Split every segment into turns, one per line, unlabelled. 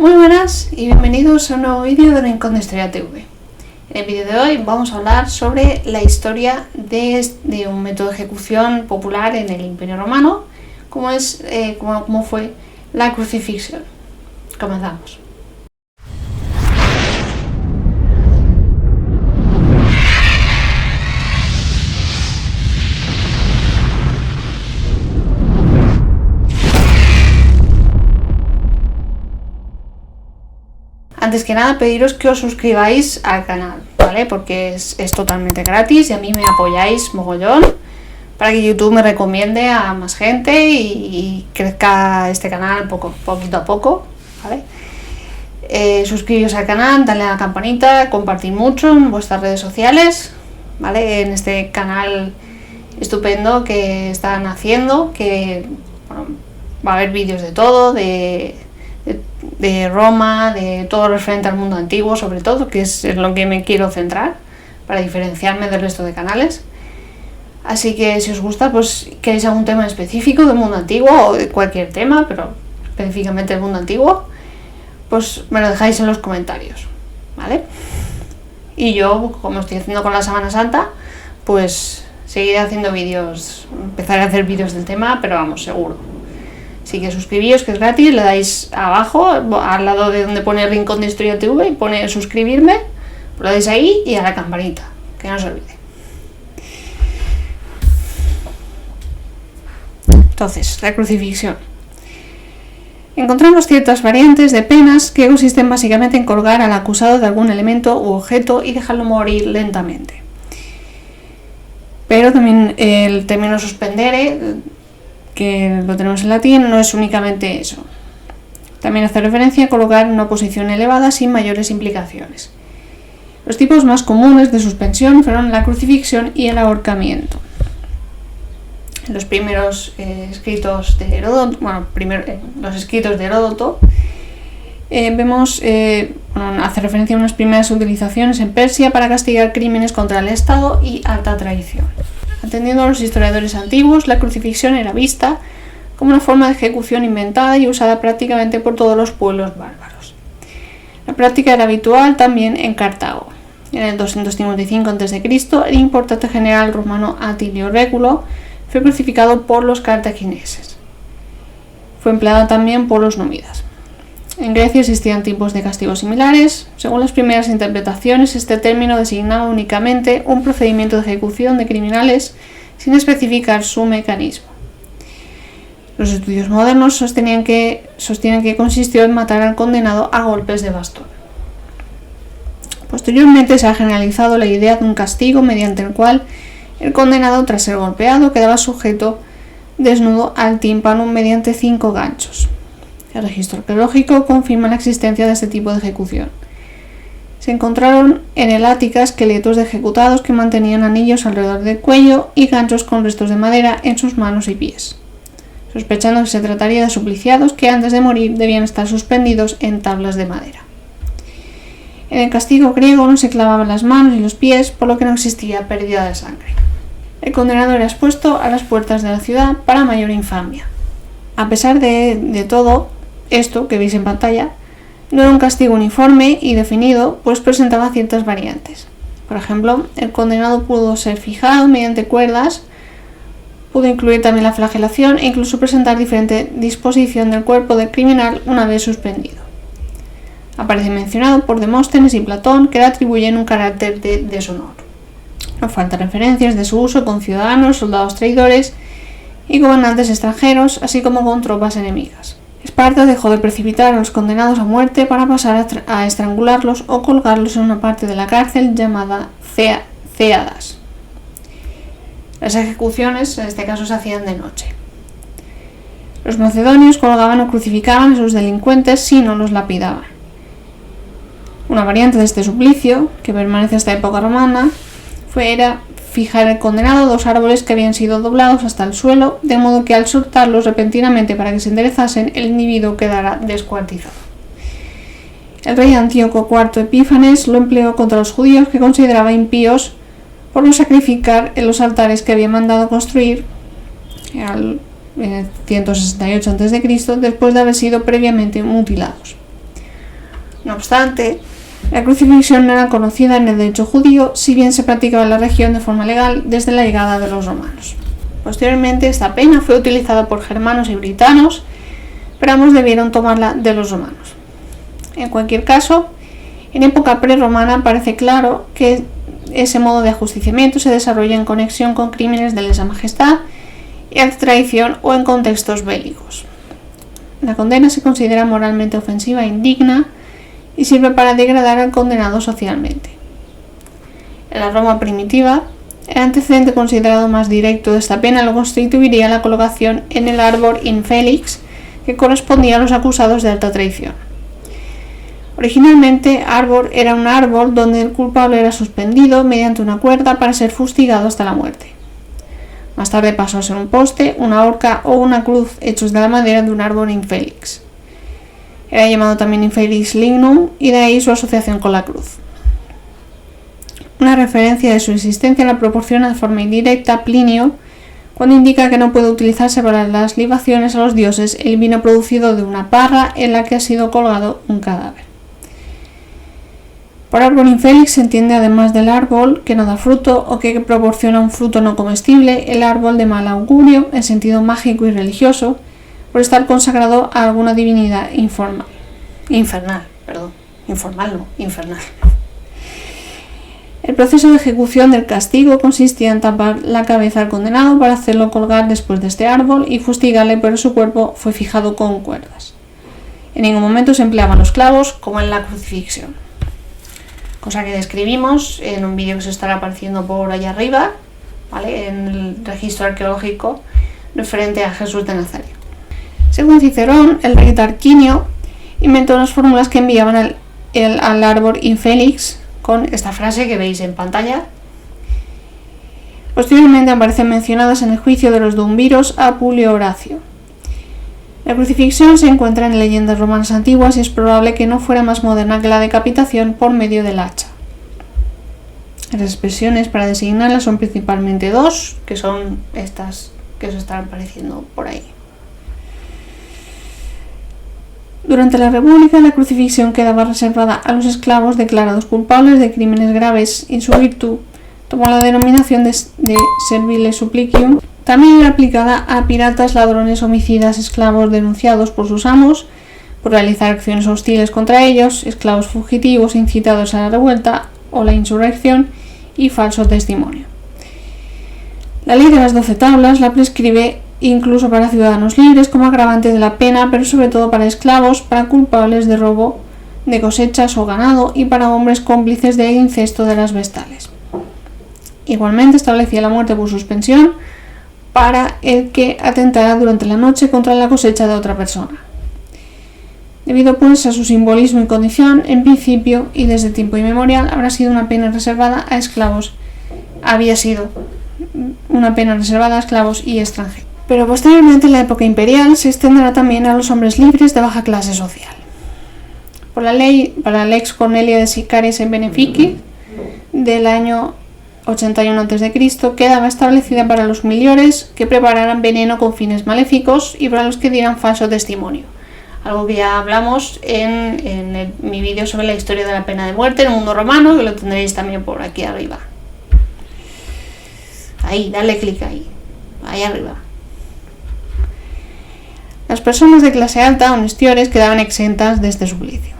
Muy buenas y bienvenidos a un nuevo vídeo de Rincón de Historia TV. En el vídeo de hoy vamos a hablar sobre la historia de un método de ejecución popular en el Imperio Romano, como fue la crucifixión. Comenzamos. Antes que nada, pediros que os suscribáis al canal, ¿vale? Porque es totalmente gratis y a mí me apoyáis mogollón para que YouTube me recomiende a más gente y crezca este canal poquito a poco, ¿vale? Suscribiros al canal, darle a la campanita, compartir mucho en vuestras redes sociales, ¿vale? En este canal estupendo que están haciendo, que bueno, va a haber vídeos de todo, de Roma, de todo lo referente al mundo antiguo, sobre todo, que es en lo que me quiero centrar para diferenciarme del resto de canales. Así que si os gusta, pues queréis algún tema específico del mundo antiguo o de cualquier tema, pero específicamente del mundo antiguo, pues me lo dejáis en los comentarios, ¿vale? Y yo, como estoy haciendo con la Semana Santa, pues seguiré haciendo vídeos, empezaré a hacer vídeos del tema, pero vamos, seguro. Así que suscribíos, que es gratis, le dais abajo, al lado de donde pone Rincón de Historia TV, y pone suscribirme, lo dais ahí y a la campanita, que no se olvide. Entonces, la crucifixión. Encontramos ciertas variantes de penas que consisten básicamente en colgar al acusado de algún elemento u objeto y dejarlo morir lentamente. Pero también el término suspendere, que lo tenemos en latín, no es únicamente eso. También hace referencia a colocar en una posición elevada sin mayores implicaciones. Los tipos más comunes de suspensión fueron la crucifixión y el ahorcamiento. En los primeros escritos de Heródoto, vemos, hace referencia a unas primeras utilizaciones en Persia para castigar crímenes contra el Estado y alta traición. Atendiendo a los historiadores antiguos, la crucifixión era vista como una forma de ejecución inventada y usada prácticamente por todos los pueblos bárbaros. La práctica era habitual también en Cartago. En el 255 a.C., el importante general romano Atilio Réculo fue crucificado por los cartagineses. Fue empleado también por los númidas. En Grecia existían tipos de castigos similares. Según las primeras interpretaciones, este término designaba únicamente un procedimiento de ejecución de criminales sin especificar su mecanismo. Los estudios modernos sostienen que consistió en matar al condenado a golpes de bastón. Posteriormente se ha generalizado la idea de un castigo mediante el cual el condenado, tras ser golpeado, quedaba sujeto desnudo al tímpano mediante 5 ganchos. El registro arqueológico confirma la existencia de este tipo de ejecución. Se encontraron en el Ática esqueletos de ejecutados que mantenían anillos alrededor del cuello y ganchos con restos de madera en sus manos y pies, sospechando que se trataría de supliciados que antes de morir debían estar suspendidos en tablas de madera. En el castigo griego no se clavaban las manos y los pies, por lo que no existía pérdida de sangre. El condenado era expuesto a las puertas de la ciudad para mayor infamia. A pesar de todo esto que veis en pantalla, no era un castigo uniforme y definido, pues presentaba ciertas variantes. Por ejemplo, el condenado pudo ser fijado mediante cuerdas, pudo incluir también la flagelación e incluso presentar diferente disposición del cuerpo del criminal una vez suspendido. Aparece mencionado por Demóstenes y Platón, que le atribuyen un carácter de deshonor. No faltan referencias de su uso con ciudadanos, soldados traidores y gobernantes extranjeros, así como con tropas enemigas. Esparta dejó de precipitar a los condenados a muerte para pasar a estrangularlos o colgarlos en una parte de la cárcel llamada céadas. Las ejecuciones en este caso se hacían de noche. Los macedonios colgaban o crucificaban a sus delincuentes si no los lapidaban. Una variante de este suplicio, que permanece hasta época romana, era fijar al condenado a 2 árboles que habían sido doblados hasta el suelo, de modo que al soltarlos repentinamente para que se enderezasen, el individuo quedara descuartizado. El rey Antíoco IV Epífanes lo empleó contra los judíos, que consideraba impíos por no sacrificar en los altares que había mandado construir en 168 a.C., después de haber sido previamente mutilados. No obstante, la crucifixión no era conocida en el derecho judío, si bien se practicaba en la región de forma legal desde la llegada de los romanos. Posteriormente, esta pena fue utilizada por germanos y britanos, pero ambos debieron tomarla de los romanos. En cualquier caso, en época prerromana parece claro que ese modo de ajusticiamiento se desarrolla en conexión con crímenes de lesa majestad y actos de traición o en contextos bélicos. La condena se considera moralmente ofensiva e indigna y sirve para degradar al condenado socialmente. En la Roma primitiva, el antecedente considerado más directo de esta pena lo constituiría la colocación en el arbor infelix, que correspondía a los acusados de alta traición. Originalmente, arbor era un árbol donde el culpable era suspendido mediante una cuerda para ser fustigado hasta la muerte. Más tarde pasó a ser un poste, una horca o una cruz hechos de la madera de un árbol infelix. Era llamado también infelix lignum y de ahí su asociación con la cruz. Una referencia de su existencia la proporciona de forma indirecta Plinio cuando indica que no puede utilizarse para las libaciones a los dioses el vino producido de una parra en la que ha sido colgado un cadáver. Por árbol infélix se entiende, además del árbol que no da fruto o que proporciona un fruto no comestible, el árbol de mal augurio en sentido mágico y religioso, por estar consagrado a alguna divinidad infernal. El proceso de ejecución del castigo consistía en tapar la cabeza al condenado para hacerlo colgar después de este árbol y fustigarle, pero su cuerpo fue fijado con cuerdas. En ningún momento se empleaban los clavos como en la crucifixión, cosa que describimos en un vídeo que se estará apareciendo por allá arriba, ¿vale?, en el registro arqueológico referente a Jesús de Nazaret. Según Cicerón, el rey Tarquinio inventó unas fórmulas que enviaban al árbol infélix con esta frase que veis en pantalla. Posteriormente aparecen mencionadas en el juicio de los Dumviros a Publio Horacio. La crucifixión se encuentra en leyendas romanas antiguas y es probable que no fuera más moderna que la decapitación por medio del hacha. Las expresiones para designarla son principalmente dos, que son estas que os están apareciendo por ahí. Durante la República, la crucifixión quedaba reservada a los esclavos declarados culpables de crímenes graves y su virtud tomó la denominación de servile supplicium. También era aplicada a piratas, ladrones, homicidas, esclavos denunciados por sus amos por realizar acciones hostiles contra ellos, esclavos fugitivos incitados a la revuelta o la insurrección y falso testimonio. La ley de las 12 tablas la prescribe incluso para ciudadanos libres como agravante de la pena, pero sobre todo para esclavos, para culpables de robo de cosechas o ganado y para hombres cómplices del incesto de las vestales. Igualmente establecía la muerte por suspensión para el que atentara durante la noche contra la cosecha de otra persona. Debido pues a su simbolismo y condición, en principio y desde tiempo inmemorial había sido una pena reservada a esclavos y extranjeros. Pero posteriormente, en la época imperial, se extenderá también a los hombres libres de baja clase social. Por la ley, para la Lex Cornelia de Sicaris et Benefici del año 81 a.C., quedaba establecida para los miliores que prepararan veneno con fines maléficos y para los que dieran falso testimonio. Algo que ya hablamos en mi vídeo sobre la historia de la pena de muerte en el mundo romano, que lo tendréis también por aquí arriba. Ahí, dale clic ahí arriba. Las personas de clase alta, honestiores, quedaban exentas de este suplicio.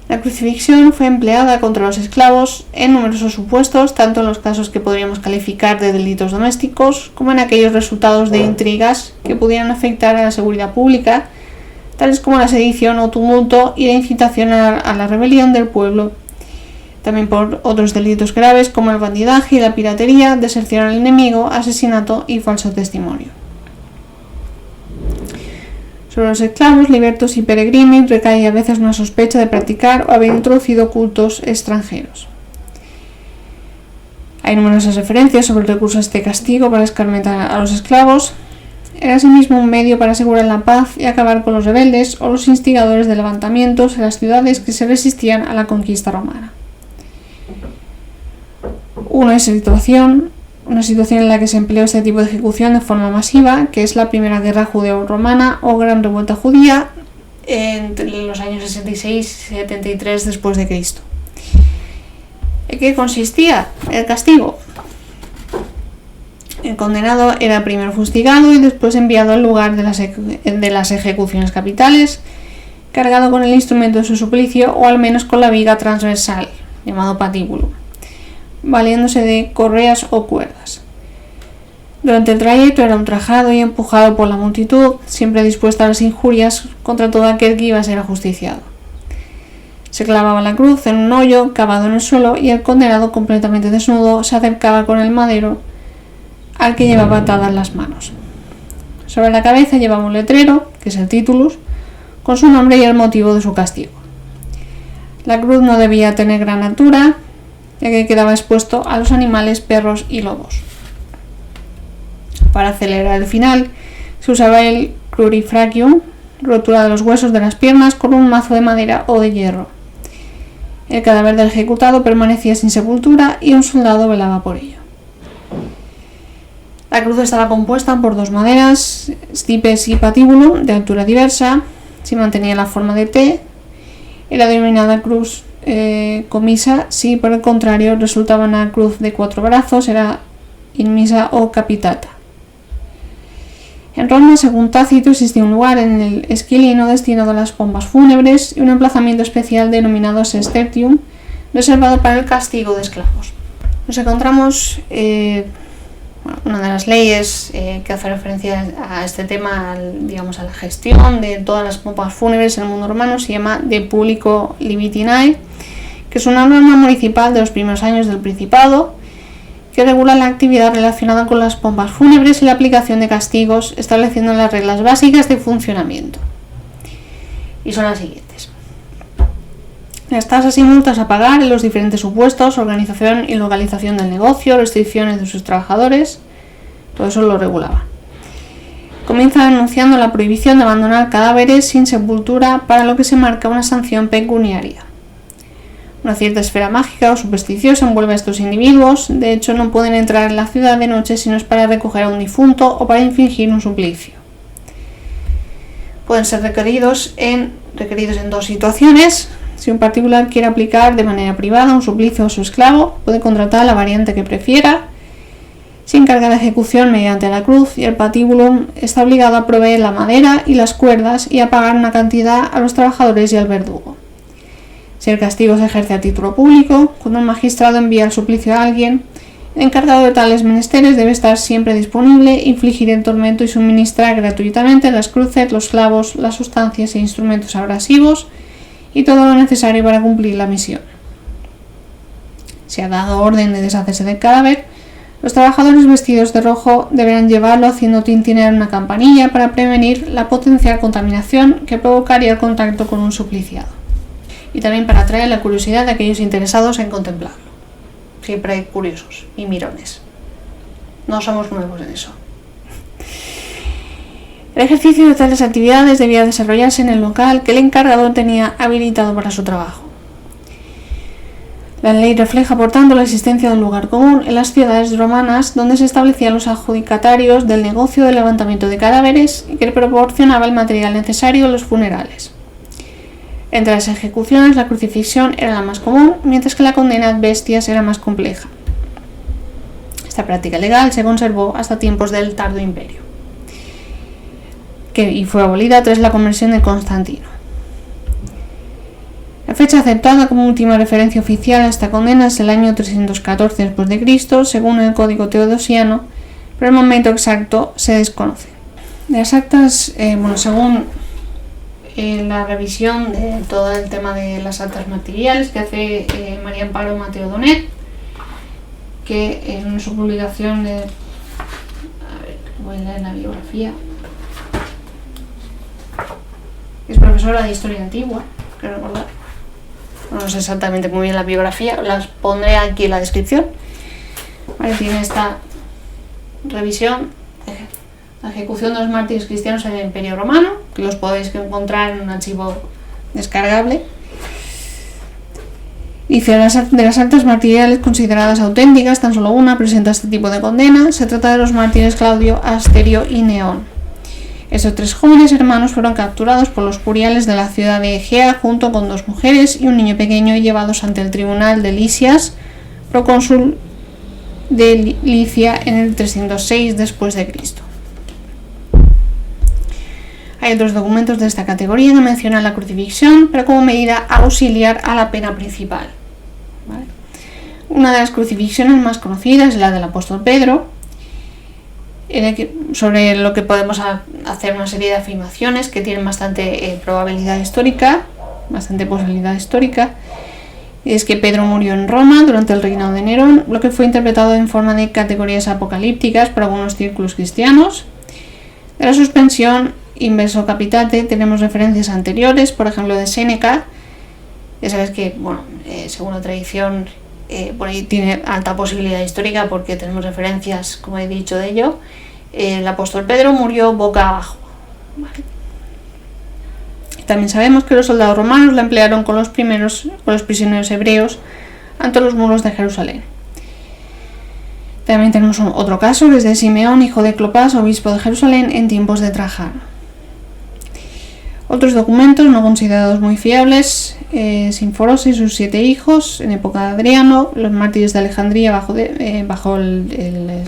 La crucifixión fue empleada contra los esclavos en numerosos supuestos, tanto en los casos que podríamos calificar de delitos domésticos, como en aquellos resultados de intrigas que pudieran afectar a la seguridad pública, tales como la sedición o tumulto y la incitación a la rebelión del pueblo. También por otros delitos graves como el bandidaje y la piratería, deserción al enemigo, asesinato y falso testimonio. Sobre los esclavos, libertos y peregrinos recae a veces una sospecha de practicar o haber introducido cultos extranjeros. Hay numerosas referencias sobre el recurso a este castigo para escarmentar a los esclavos. Era asimismo un medio para asegurar la paz y acabar con los rebeldes o los instigadores de levantamientos en las ciudades que se resistían a la conquista romana. Una situación en la que se empleó este tipo de ejecución de forma masiva, que es la Primera Guerra Judeo-Romana o Gran Revuelta Judía, entre los años 66 y 73 después de Cristo. ¿En qué consistía el castigo? El condenado era primero fustigado y después enviado al lugar de las ejecuciones capitales, cargado con el instrumento de su suplicio o al menos con la viga transversal, llamado patíbulo, valiéndose de correas o cuerdas. Durante el trayecto era ultrajado y empujado por la multitud, siempre dispuesta a las injurias contra todo aquel que iba a ser ajusticiado. Se clavaba la cruz en un hoyo cavado en el suelo y el condenado, completamente desnudo, se acercaba con el madero al que llevaba atadas las manos. Sobre la cabeza llevaba un letrero, que es el titulus, con su nombre y el motivo de su castigo. La cruz no debía tener gran altura, ya que quedaba expuesto a los animales, perros y lobos. Para acelerar el final, se usaba el crurifragium, rotura de los huesos de las piernas con un mazo de madera o de hierro. El cadáver del ejecutado permanecía sin sepultura y un soldado velaba por ello. La cruz estaba compuesta por dos maderas, stipes y patíbulo, de altura diversa. Si mantenía la forma de T, era denominada cruz comisa. Si por el contrario resultaba una cruz de 4 brazos, era inmisa o capitata. En Roma, según Tácito, existía un lugar en el Esquilino destinado a las pompas fúnebres y un emplazamiento especial denominado Sestertium, reservado para el castigo de esclavos. Nos encontramos una de las leyes que hace referencia a este tema, a la gestión de todas las pompas fúnebres en el mundo romano, se llama De Publico Libitinae, que es una norma municipal de los primeros años del Principado, que regula la actividad relacionada con las pompas fúnebres y la aplicación de castigos, estableciendo las reglas básicas de funcionamiento. Y son las siguientes: las tasas y multas a pagar en los diferentes supuestos, organización y localización del negocio, restricciones de sus trabajadores, todo eso lo regulaba. Comienza anunciando la prohibición de abandonar cadáveres sin sepultura, para lo que se marca una sanción pecuniaria. Una cierta esfera mágica o supersticiosa envuelve a estos individuos. De hecho, no pueden entrar en la ciudad de noche si no es para recoger a un difunto o para infligir un suplicio. Pueden ser requeridos en dos situaciones. Si un particular quiere aplicar de manera privada un suplicio a su esclavo, puede contratar la variante que prefiera. Se encarga la ejecución mediante la cruz y el patíbulo está obligado a proveer la madera y las cuerdas y a pagar una cantidad a los trabajadores y al verdugo. Si el castigo se ejerce a título público, cuando un magistrado envía el suplicio a alguien, el encargado de tales menesteres debe estar siempre disponible, infligir el tormento y suministrar gratuitamente las cruces, los clavos, las sustancias e instrumentos abrasivos y todo lo necesario para cumplir la misión. Si ha dado orden de deshacerse del cadáver, los trabajadores vestidos de rojo deberán llevarlo haciendo tintinear una campanilla para prevenir la potencial contaminación que provocaría el contacto con un supliciado, y también para atraer la curiosidad de aquellos interesados en contemplarlo. Siempre hay curiosos y mirones. No somos nuevos en eso. El ejercicio de tales actividades debía desarrollarse en el local que el encargado tenía habilitado para su trabajo. La ley refleja, por tanto, la existencia de un lugar común en las ciudades romanas donde se establecían los adjudicatarios del negocio del levantamiento de cadáveres y que proporcionaba el material necesario a los funerales. Entre las ejecuciones, la crucifixión era la más común, mientras que la condena ad bestias era más compleja. Esta práctica legal se conservó hasta tiempos del Tardo Imperio, y fue abolida tras la conversión de Constantino. La fecha aceptada como última referencia oficial a esta condena es el año 314 d.C., según el Código Teodosiano, pero el momento exacto se desconoce. Las actas, según la revisión de todo el tema de las actas materiales que hace María Amparo Mateo Donet, que en su publicación voy a leer la biografía, es profesora de Historia Antigua, creo recordar. No sé exactamente muy bien la biografía, las pondré aquí en la descripción. Vale, tiene esta revisión, la ejecución de los mártires cristianos en el Imperio Romano, que los podéis encontrar en un archivo descargable. Dice: de las actas martiriales consideradas auténticas, tan solo una presenta este tipo de condena. Se trata de los mártires Claudio, Asterio y Neón. Estos 3 jóvenes hermanos fueron capturados por los curiales de la ciudad de Egea junto con 2 mujeres y un niño pequeño y llevados ante el tribunal de Lisias, procónsul de Licia, en el 306 después de Cristo. Hay otros documentos de esta categoría que mencionan la crucifixión, pero como medida auxiliar a la pena principal. ¿Vale? Una de las crucifixiones más conocidas es la del apóstol Pedro, sobre lo que podemos hacer una serie de afirmaciones que tienen bastante probabilidad histórica, y es que Pedro murió en Roma durante el reinado de Nerón, lo que fue interpretado en forma de categorías apocalípticas por algunos círculos cristianos. De la suspensión inverso capitate tenemos referencias anteriores, por ejemplo de Séneca. Ya sabes que, según la tradición, por ahí tiene alta posibilidad histórica porque tenemos referencias, como he dicho, de ello. El apóstol Pedro murió boca abajo. ¿Vale? También sabemos que los soldados romanos la emplearon con los prisioneros hebreos ante los muros de Jerusalén. También tenemos otro caso, que es de Simeón, hijo de Clopas, obispo de Jerusalén, en tiempos de Trajano. Otros documentos no considerados muy fiables: Sinforos y sus 7 hijos en época de Adriano, los mártires de Alejandría bajo el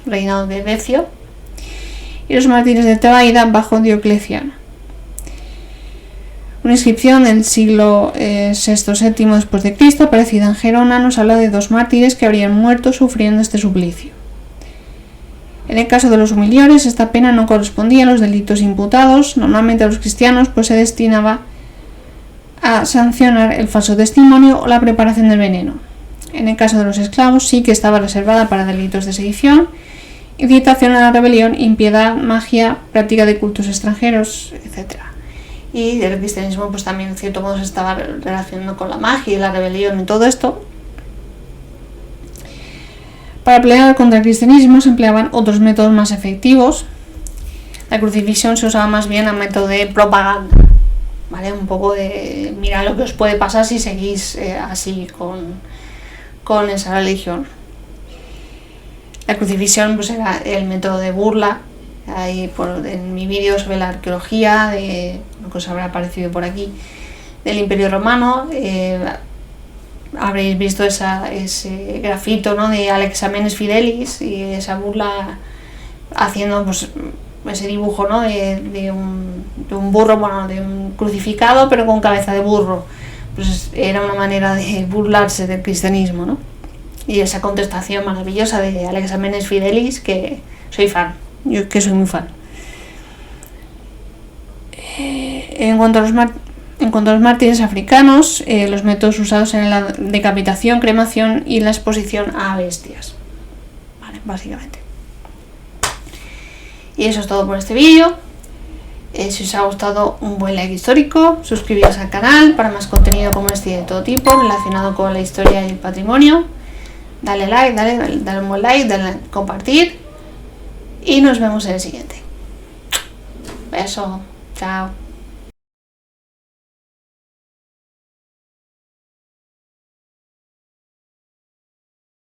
reinado de Decio, y los mártires de Tebaida bajo Diocleciano. Una inscripción del siglo VI-VII después de Cristo, aparecida en Gerona, nos habla de 2 mártires que habrían muerto sufriendo este suplicio. En el caso de los humiliores, esta pena no correspondía a los delitos imputados, normalmente a los cristianos, pues se destinaba a sancionar el falso testimonio o la preparación del veneno. En el caso de los esclavos sí que estaba reservada para delitos de sedición, incitación a la rebelión, impiedad, magia, práctica de cultos extranjeros, etc. Y el cristianismo pues también en cierto modo se estaba relacionando con la magia y la rebelión y todo esto. Para pelear contra el cristianismo se empleaban otros métodos más efectivos. La crucifixión se usaba más bien a método de propaganda, ¿vale? Un poco de mirad lo que os puede pasar si seguís así con esa religión. La crucifixión pues era el método de burla. Ahí en mi vídeo sobre la arqueología, de lo que os habrá aparecido por aquí, del Imperio Romano, habréis visto ese grafito, ¿no?, de Alexamenes Fidelis, y esa burla haciendo pues ese dibujo, ¿no?, de un burro, de un crucificado pero con cabeza de burro. Pues era una manera de burlarse del cristianismo, ¿no? Y esa contestación maravillosa de Alexamenes Fidelis, que soy fan. Yo que soy muy fan. En cuanto a los mártires africanos, los métodos usados en la decapitación, cremación y la exposición a bestias. Vale, básicamente. Y eso es todo por este vídeo. Si os ha gustado, un buen like histórico, suscribiros al canal para más contenido como este y de todo tipo relacionado con la historia y el patrimonio. Dale like, dale un buen like, dale a compartir. Y nos vemos en el siguiente. Beso. Chao.